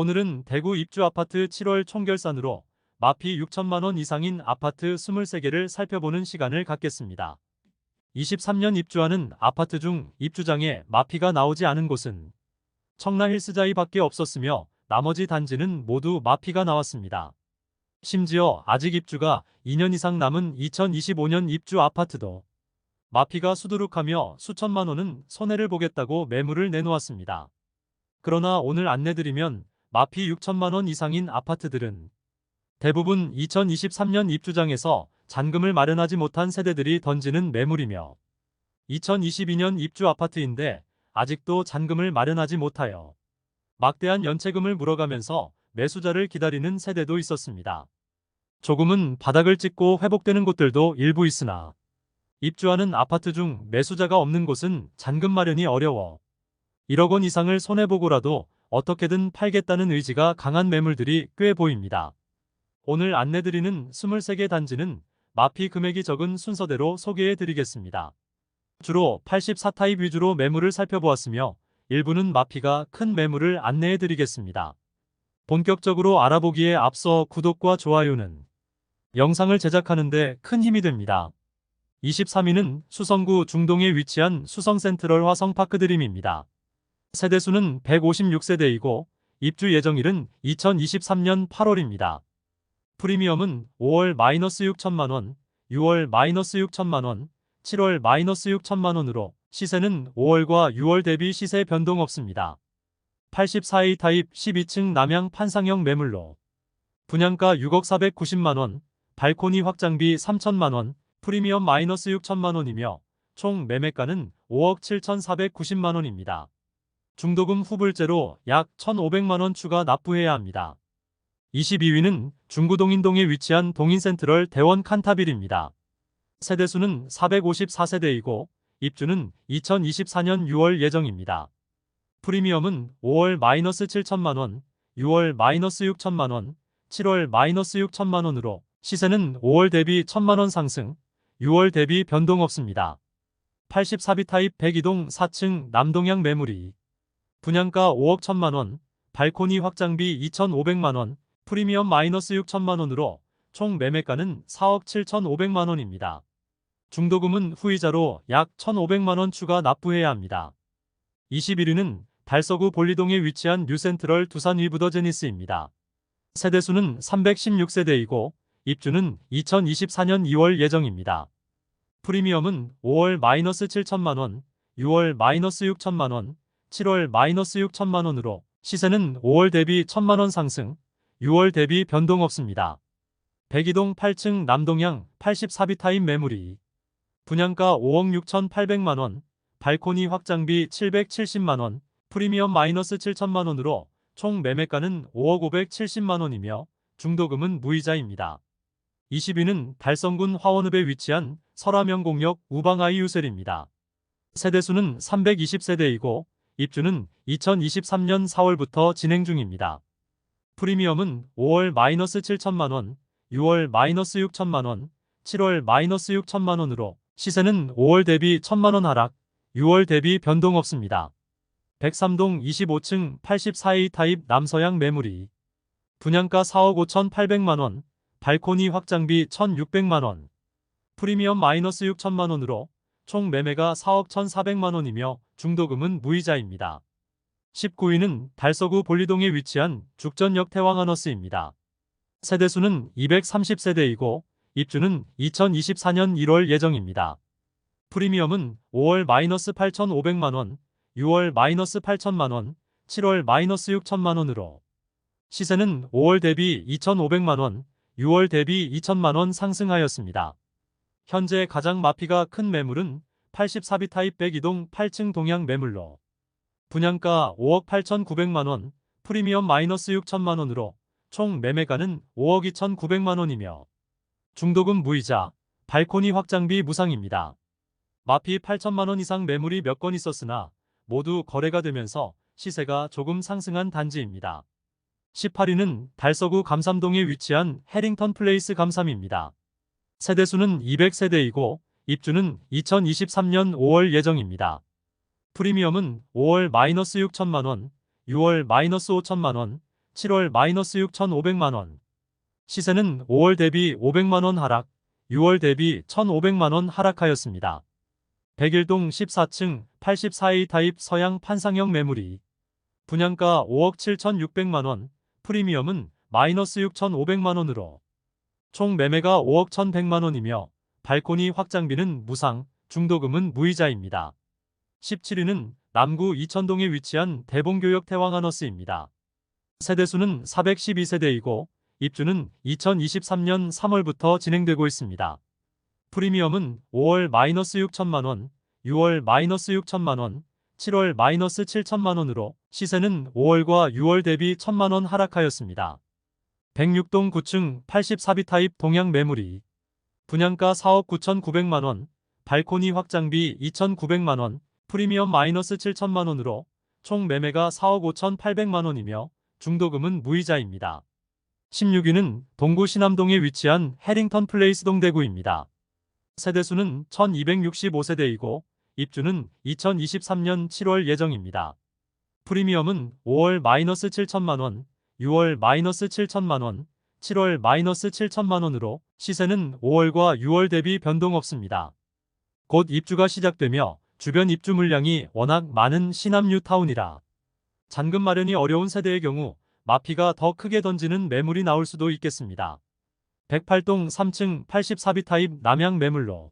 오늘은 대구 입주 아파트 7월 총결산으로 마피 6천만 원 이상인 아파트 23개를 살펴보는 시간을 갖겠습니다. 23년 입주하는 아파트 중 입주장에 마피가 나오지 않은 곳은 청라 힐스자이밖에 없었으며 나머지 단지는 모두 마피가 나왔습니다. 심지어 아직 입주가 2년 이상 남은 2025년 입주 아파트도 마피가 수두룩하며 수천만 원은 손해를 보겠다고 매물을 내놓았습니다. 그러나 오늘 안내드리면 마피 6천만 원 이상인 아파트들은 대부분 2023년 입주장에서 잔금을 마련하지 못한 세대들이 던지는 매물이며 2022년 입주 아파트인데 아직도 잔금을 마련하지 못하여 막대한 연체금을 물어가면서 매수자를 기다리는 세대도 있었습니다. 조금은 바닥을 찍고 회복되는 곳들도 일부 있으나 입주하는 아파트 중 매수자가 없는 곳은 잔금 마련이 어려워 1억 원 이상을 손해보고라도 어떻게든 팔겠다는 의지가 강한 매물들이 꽤 보입니다. 오늘 안내드리는 23개 단지는 마피 금액이 적은 순서대로 소개해드리겠습니다. 주로 84타입 위주로 매물을 살펴보았으며 일부는 마피가 큰 매물을 안내해드리겠습니다. 본격적으로 알아보기에 앞서 구독과 좋아요는 영상을 제작하는 데 큰 힘이 됩니다. 23위는 수성구 중동에 위치한 수성센트럴 화성파크드림입니다. 세대수는 156세대이고 입주 예정일은 2023년 8월입니다. 프리미엄은 5월 -6천만원, 6월 -6천만원, 7월 -6천만원으로 시세는 5월과 6월 대비 시세 변동 없습니다. 84A 타입 12층 남향 판상형 매물로 분양가 6억 490만원, 발코니 확장비 3천만원, 프리미엄 -6천만원이며 총 매매가는 5억 7,490만원입니다. 중도금 후불제로 약 1,500만원 추가 납부해야 합니다. 22위는 중구 동인동에 위치한 동인센트럴 대원 칸타빌입니다. 세대수는 454세대이고 입주는 2024년 6월 예정입니다. 프리미엄은 5월 -7천만원, 6월 -6천만원, 7월 -6천만원으로 시세는 5월 대비 1천만원 상승, 6월 대비 변동 없습니다. 84B 타입 102동 4층 남동향 매물이 분양가 5억 1천만원, 발코니 확장비 2,500만원, 프리미엄 -6천만원으로 총 매매가는 4억 7,500만원입니다. 중도금은 후이자로 약 1,500만원 추가 납부해야 합니다. 21위는 달서구 볼리동에 위치한 뉴센트럴 두산 위브더제니스입니다. 세대수는 316세대이고 입주는 2024년 2월 예정입니다. 프리미엄은 5월 -7천만원, 6월 -6천만원, 7월 -6천만원으로 시세는 5월 대비 1천만원 상승, 6월 대비 변동 없습니다. 102동 8층 남동향 84B 타입 매물이 분양가 5억 6,800만원, 발코니 확장비 770만원, 프리미엄 -7천만원으로 총 매매가는 5억 570만원이며 중도금은 무이자입니다. 20위는 달성군 화원읍에 위치한 설화명공역 우방아이유셀입니다. 세대수는 320세대이고 입주는 2023년 4월부터 진행 중입니다. 프리미엄은 5월 -7천만원, 6월 -6천만원, 7월 -6천만원으로 시세는 5월 대비 1천만원 하락, 6월 대비 변동 없습니다. 103동 25층 84A 타입 남서향 매물이 분양가 4억 5,800만원, 발코니 확장비 1,600만원, 프리미엄 -6천만원으로 총 매매가 4억 1,400만원이며 중도금은 무이자입니다. 19위는 달서구 볼리동에 위치한 죽전역 태왕하너스입니다. 세대수는 230세대이고 입주는 2024년 1월 예정입니다. 프리미엄은 5월 -8,500만원, 6월 -8천만원, 7월 -6천만원으로 시세는 5월 대비 2,500만원, 6월 대비 2천만원 상승하였습니다. 현재 가장 마피가 큰 매물은 84B 타입 102동 8층 동향 매물로 분양가 5억 8,900만원, 프리미엄 -6천만원으로 총 매매가는 5억 2,900만원이며 중도금 무이자, 발코니 확장비 무상입니다. 마피 8천만원 이상 매물이 몇 건 있었으나 모두 거래가 되면서 시세가 조금 상승한 단지입니다. 18위는 달서구 감삼동에 위치한 해링턴 플레이스 감삼입니다. 세대수는 200세대이고 입주는 2023년 5월 예정입니다. 프리미엄은 5월 -6천만원, 6월 -5천만원, 7월 마이너스 6,500만원. 시세는 5월 대비 500만원 하락, 6월 대비 1,500만원 하락하였습니다. 백일동 14층 84A 타입 서양 판상형 매물이 분양가 5억 7,600만원, 프리미엄은 마이너스 6,500만원으로 총 매매가 5억 1,100만원이며 발코니 확장비는 무상, 중도금은 무이자입니다. 17위는 남구 이천동에 위치한 대봉교역 태왕하너스입니다. 세대수는 412세대이고 입주는 2023년 3월부터 진행되고 있습니다. 프리미엄은 5월 마이너스 6천만원, 6월 마이너스 6천만원, 7월 마이너스 7천만원으로 시세는 5월과 6월 대비 1,000만원 하락하였습니다. 106동 9층 84B 타입 동양 매물이 분양가 4억 9,900만원, 발코니 확장비 2,900만원, 프리미엄 마이너스 7천만원으로 총 매매가 4억 5,800만원이며 중도금은 무이자입니다. 16위는 동구 신암동에 위치한 해링턴 플레이스 동대구입니다. 세대수는 1265세대이고 입주는 2023년 7월 예정입니다. 프리미엄은 5월 마이너스 7천만원, 6월 마이너스 7천만원, 7월 마이너스 7천만원으로 시세는 5월과 6월 대비 변동 없습니다. 곧 입주가 시작되며 주변 입주 물량이 워낙 많은 신암 뉴타운이라 잔금 마련이 어려운 세대의 경우 마피가 더 크게 던지는 매물이 나올 수도 있겠습니다. 108동 3층 84B 타입 남양 매물로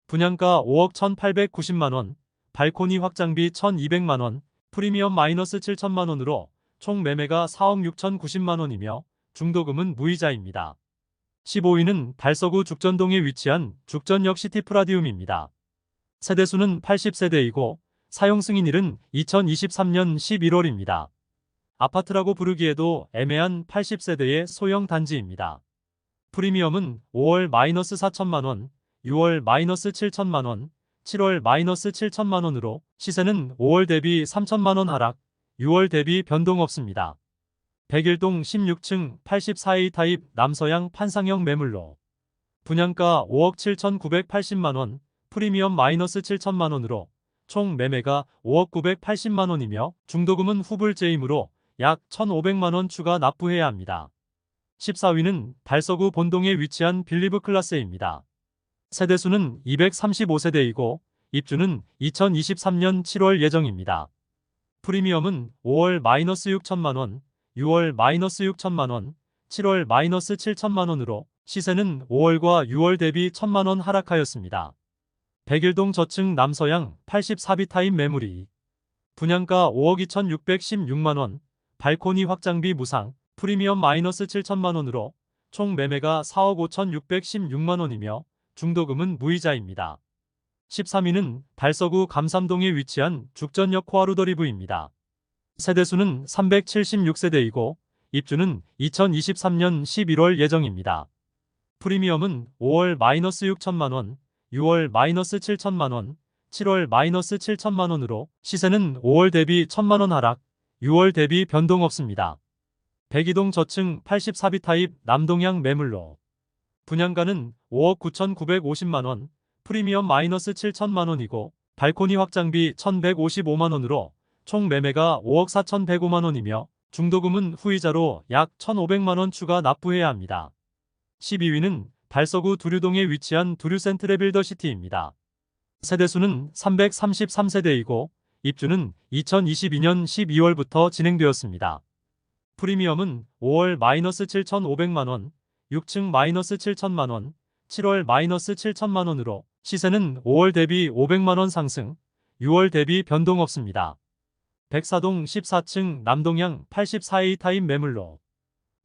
분양가 5억 1,890만원, 발코니 확장비 1,200만원, 프리미엄 마이너스 7천만원으로 총 매매가 4억 6,090만원이며 중도금은 무이자입니다. 15위는 달서구 죽전동에 위치한 죽전역 시티프라디움입니다. 세대수는 80세대이고 사용 승인일은 2023년 11월입니다. 아파트라고 부르기에도 애매한 80세대의 소형 단지입니다. 프리미엄은 5월 마이너스 4천만원, 6월 마이너스 7천만원, 7월 마이너스 7천만원으로 시세는 5월 대비 3천만원 하락, 6월 대비 변동 없습니다. 백일동 16층 84A 타입 남서양 판상형 매물로 분양가 5억 7,980만원, 프리미엄 마이너스 7천만원으로 총 매매가 5억 980만원이며 중도금은 후불제이므로 약 1,500만원 추가 납부해야 합니다. 14위는 달서구 본동에 위치한 빌리브 클라스입니다. 세대수는 235세대이고 입주는 2023년 7월 예정입니다. 프리미엄은 5월 마이너스 6천만원, 6월 마이너스 6천만원, 7월 마이너스 7천만원으로 시세는 5월과 6월 대비 1,000만원 하락하였습니다. 백일동 저층 남서양 84B 타입 매물이 분양가 5억 2,616만원, 발코니 확장비 무상, 프리미엄 마이너스 7천만원으로 총 매매가 4억 5,616만원이며 중도금은 무이자입니다. 13위는 달서구 감삼동에 위치한 죽전역 코아루더리브입니다. 세대수는 376세대이고 입주는 2023년 11월 예정입니다. 프리미엄은 5월 마이너스 6천만원, 6월 마이너스 7천만원, 7월 마이너스 7천만원으로 시세는 5월 대비 1,000만원 하락, 6월 대비 변동 없습니다. 백이동 저층 84B 타입 남동향 매물로 분양가는 5억 9,950만원, 프리미엄 마이너스 7천만원이고 발코니 확장비 1,155만원으로 총 매매가 5억 4,105만원이며 중도금은 후이자로 약 1,500만원 추가 납부해야 합니다. 12위는 달서구 두류동에 위치한 두류센트레 빌더시티입니다. 세대수는 333세대이고 입주는 2022년 12월부터 진행되었습니다. 프리미엄은 5월 마이너스 7,500만원, 6층 마이너스 7천만원, 7월 마이너스 7천만원으로 시세는 5월 대비 500만원 상승, 6월 대비 변동 없습니다. 백사동 14층 남동향 84A 타입 매물로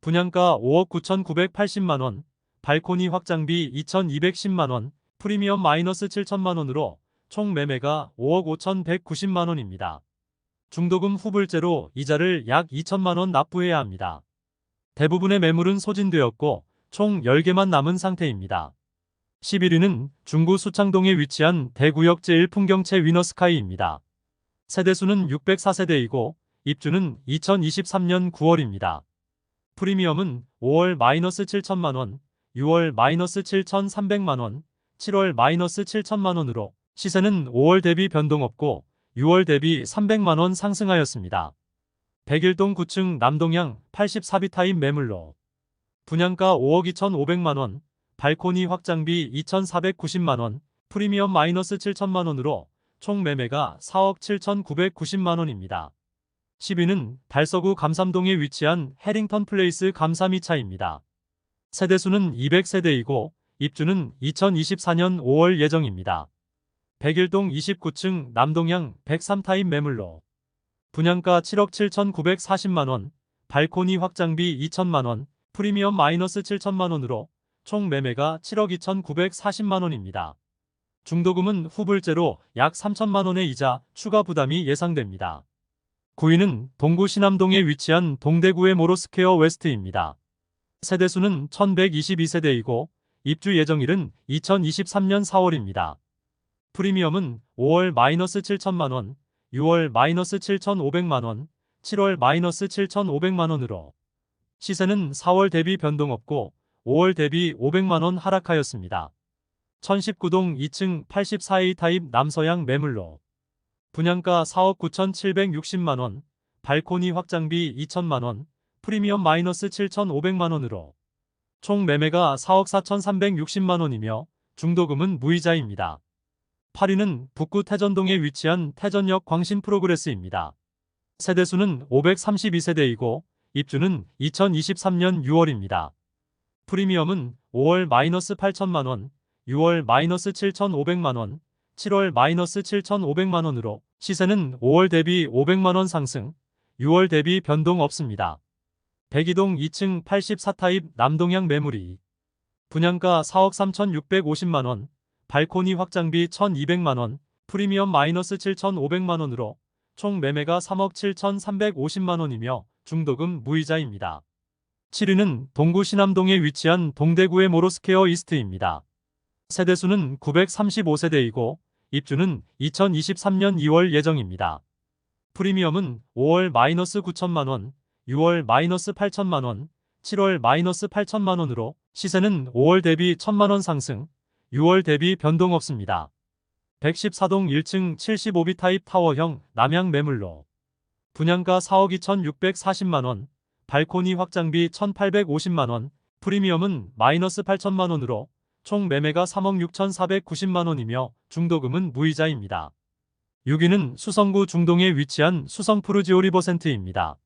분양가 5억 9,980만원, 발코니 확장비 2,210만원, 프리미엄 마이너스 7천만원으로 총 매매가 5억 5,190만원입니다. 중도금 후불제로 이자를 약 2천만원 납부해야 합니다. 대부분의 매물은 소진되었고 총 10개만 남은 상태입니다. 11위는 중구 수창동에 위치한 대구역 제1풍경채 위너스카이입니다. 세대수는 604세대이고 입주는 2023년 9월입니다. 프리미엄은 5월 마이너스 7천만원, 6월 마이너스 7,300만원, 7월 마이너스 7천만원으로 시세는 5월 대비 변동 없고 6월 대비 300만원 상승하였습니다. 101동 9층 남동향 84비타입 매물로 분양가 5억 2,500만원, 발코니 확장비 2,490만원, 프리미엄 마이너스 7천만원으로 총 매매가 4억 7,990만원입니다. 10위는 달서구 감삼동에 위치한 해링턴 플레이스 감삼 2차입니다. 세대수는 200세대이고 입주는 2024년 5월 예정입니다. 101동 29층 남동향 103타입 매물로 분양가 7억 7,940만원, 발코니 확장비 2천만원, 프리미엄 마이너스 7천만원으로 총 매매가 7억 2,940만원입니다. 중도금은 후불제로 약 3천만원의 이자 추가 부담이 예상됩니다. 9위는 동구 신암동에 위치한 동대구의 모로스퀘어 웨스트입니다. 세대수는 1122세대이고 입주 예정일은 2023년 4월입니다. 프리미엄은 5월 마이너스 7천만원, 6월 마이너스 7,500만원, 7월 마이너스 7,500만원으로 시세는 4월 대비 변동 없고 5월 대비 500만원 하락하였습니다. 1019동 2층 84A 타입 남서향 매물로 분양가 4억 9,760만원, 발코니 확장비 2천만원, 프리미엄 마이너스 7,500만원으로 총 매매가 4억 4,360만원이며 중도금은 무이자입니다. 8위는 북구 태전동에 위치한 태전역 광신 프로그레스입니다. 세대수는 532세대이고 입주는 2023년 6월입니다. 프리미엄은 5월 마이너스 8천만원, 6월 마이너스 7,500만원, 7월 마이너스 7,500만원으로 시세는 5월 대비 500만원 상승, 6월 대비 변동 없습니다. 102동 2층 84타입 남동향 매물이 분양가 4억 3,650만원, 발코니 확장비 1,200만원, 프리미엄 마이너스 7,500만원으로 총 매매가 3억 7,350만원이며 중도금 무이자입니다. 7위는 동구 신암동에 위치한 동대구의 모로스퀘어 이스트입니다. 세대수는 935세대이고 입주는 2023년 2월 예정입니다. 프리미엄은 5월 마이너스 9천만원, 6월 마이너스 8천만원, 7월 마이너스 8천만원으로 시세는 5월 대비 1천만원 상승, 6월 대비 변동 없습니다. 114동 1층 75비 타입 타워형 남향 매물로 분양가 4억 2,640만원, 발코니 확장비 1,850만원, 프리미엄은 마이너스 8천만원으로 총 매매가 3억 6,490만원이며 중도금은 무이자입니다. 6위는 수성구 중동에 위치한 수성푸르지오 리버센트입니다.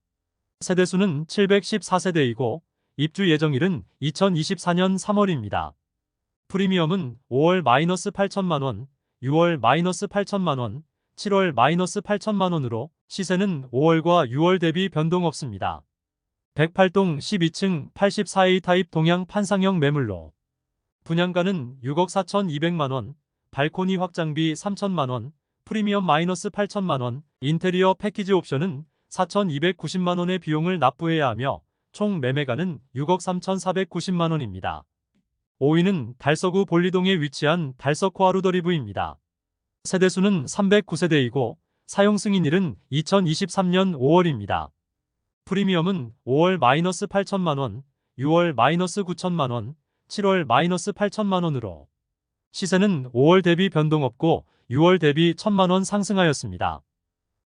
세대수는 714세대이고 입주 예정일은 2024년 3월입니다. 프리미엄은 5월 마이너스 8천만원, 6월 마이너스 8천만원, 7월 마이너스 8천만원으로 시세는 5월과 6월 대비 변동 없습니다. 108동 12층 84A 타입 동양 판상형 매물로 분양가는 6억 4,200만원, 발코니 확장비 3천만원, 프리미엄 마이너스 8천만원, 인테리어 패키지 옵션은 4,290만원의 비용을 납부해야 하며 총 매매가는 6억 3,490만원입니다. 5위는 달서구 볼리동에 위치한 달서코아루더리브입니다. 세대수는 309세대이고 사용 승인일은 2023년 5월입니다. 프리미엄은 5월 마이너스 8천만원, 6월 마이너스 9천만원, 7월 마이너스 8천만원으로 시세는 5월 대비 변동 없고 6월 대비 1천만원 상승하였습니다.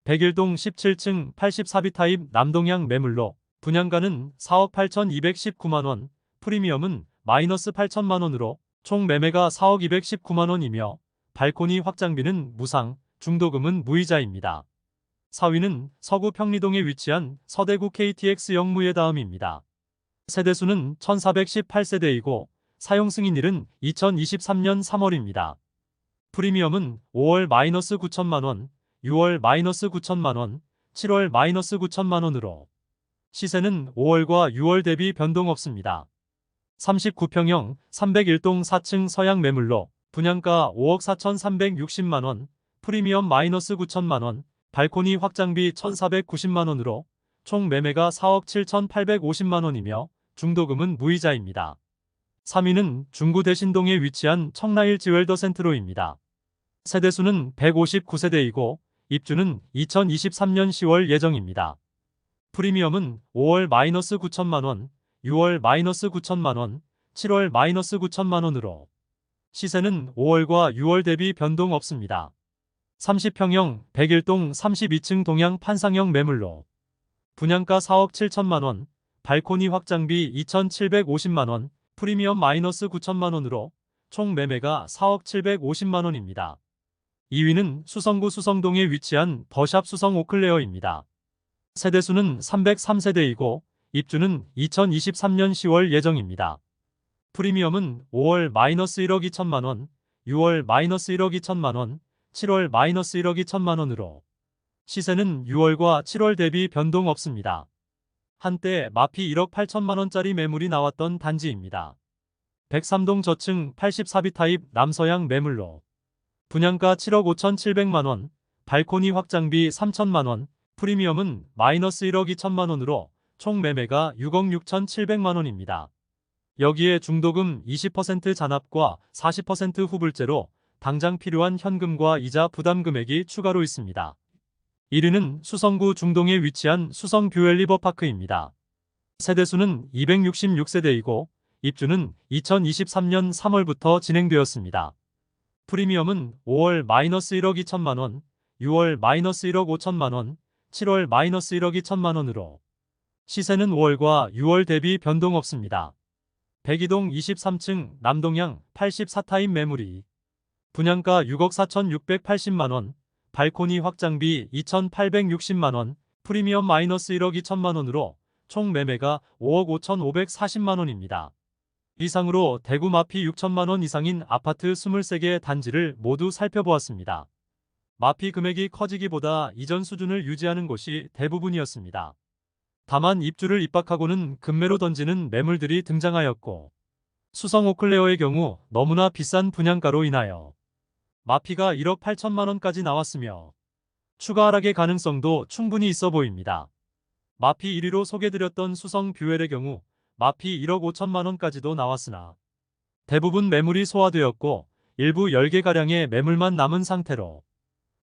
101동 17층 84비 타입 남동향 매물로 분양가는 4억 8,219만원, 프리미엄은 마이너스 8천만원으로 총 매매가 4억 219만원이며 발코니 확장비는 무상, 중도금은 무이자입니다. 4위는 서구 평리동에 위치한 서대구 KTX 영무의 다음입니다. 세대수는 1418세대이고 사용 승인일은 2023년 3월입니다. 프리미엄은 5월 마이너스 9천만원, 6월 마이너스 9천만원, 7월 마이너스 9천만원으로 시세는 5월과 6월 대비 변동 없습니다. 39평형 301동 4층 서양 매물로 분양가 5억 4,360만원, 프리미엄 마이너스 9천만원, 발코니 확장비 1,490만원으로 총 매매가 4억 7,850만원이며 중도금은 무이자입니다. 3위는 중구 대신동에 위치한 청라일 지웰더 센트로입니다. 세대수는 159세대이고 입주는 2023년 10월 예정입니다. 프리미엄은 5월 마이너스 9천만원, 6월 마이너스 9천만원, 7월 마이너스 9천만원으로 시세는 5월과 6월 대비 변동 없습니다. 30평형 101동 32층 동양 판상형 매물로 분양가 4억 7천만원, 발코니 확장비 2,750만원, 프리미엄 마이너스 9천만원으로 총 매매가 4억 750만원입니다. 2위는 수성구 수성동에 위치한 더샵 수성 오클레어입니다. 세대수는 303세대이고 입주는 2023년 10월 예정입니다. 프리미엄은 5월 마이너스 1억 2천만원, 6월 마이너스 1억 2천만원, 7월 마이너스 1억 2천만원으로 시세는 6월과 7월 대비 변동 없습니다. 한때 마피 1억 8천만원짜리 매물이 나왔던 단지입니다. 103동 저층 84비 타입 남서양 매물로 분양가 7억 5천7백만원, 발코니 확장비 3천만원, 프리미엄은 마이너스 1억 2천만원으로 총 매매가 6억 6천7백만원입니다. 여기에 중도금 20% 잔압과 40% 후불제로 당장 필요한 현금과 이자 부담 금액이 추가로 있습니다. 1위는 수성구 중동에 위치한 수성뷰엘 리버파크입니다. 세대수는 266세대이고 입주는 2023년 3월부터 진행되었습니다. 프리미엄은 5월 마이너스 1억 2천만원, 6월 마이너스 1억 5천만원, 7월 마이너스 1억 2천만원으로 시세는 5월과 6월 대비 변동 없습니다. 102동 23층 남동향 84타입 매물이 분양가 6억 4,680만원, 발코니 확장비 2,860만원, 프리미엄 마이너스 1억 2천만원으로 총 매매가 5억 5,540만원입니다. 이상으로 대구 마피 6천만원 이상인 아파트 23개 단지를 모두 살펴보았습니다. 마피 금액이 커지기보다 이전 수준을 유지하는 곳이 대부분이었습니다. 다만 입주를 입박하고는 급매로 던지는 매물들이 등장하였고 수성 오클레어의 경우 너무나 비싼 분양가로 인하여 마피가 1억 8천만원까지 나왔으며 추가 하락의 가능성도 충분히 있어 보입니다. 마피 1위로 소개드렸던 수성 뷰엘의 경우 마피 1억 5천만원까지도 나왔으나 대부분 매물이 소화되었고 일부 10개가량의 매물만 남은 상태로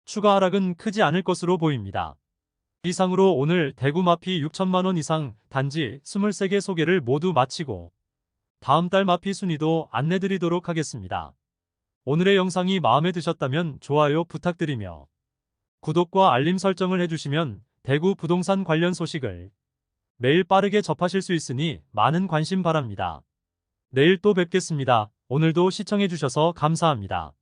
추가 하락은 크지 않을 것으로 보입니다. 이상으로 오늘 대구 마피 6천만원 이상 단지 23개 소개를 모두 마치고 다음 달 마피 순위도 안내드리도록 하겠습니다. 오늘의 영상이 마음에 드셨다면 좋아요 부탁드리며 구독과 알림 설정을 해주시면 대구 부동산 관련 소식을 매일 빠르게 접하실 수 있으니 많은 관심 바랍니다. 내일 또 뵙겠습니다. 오늘도 시청해주셔서 감사합니다.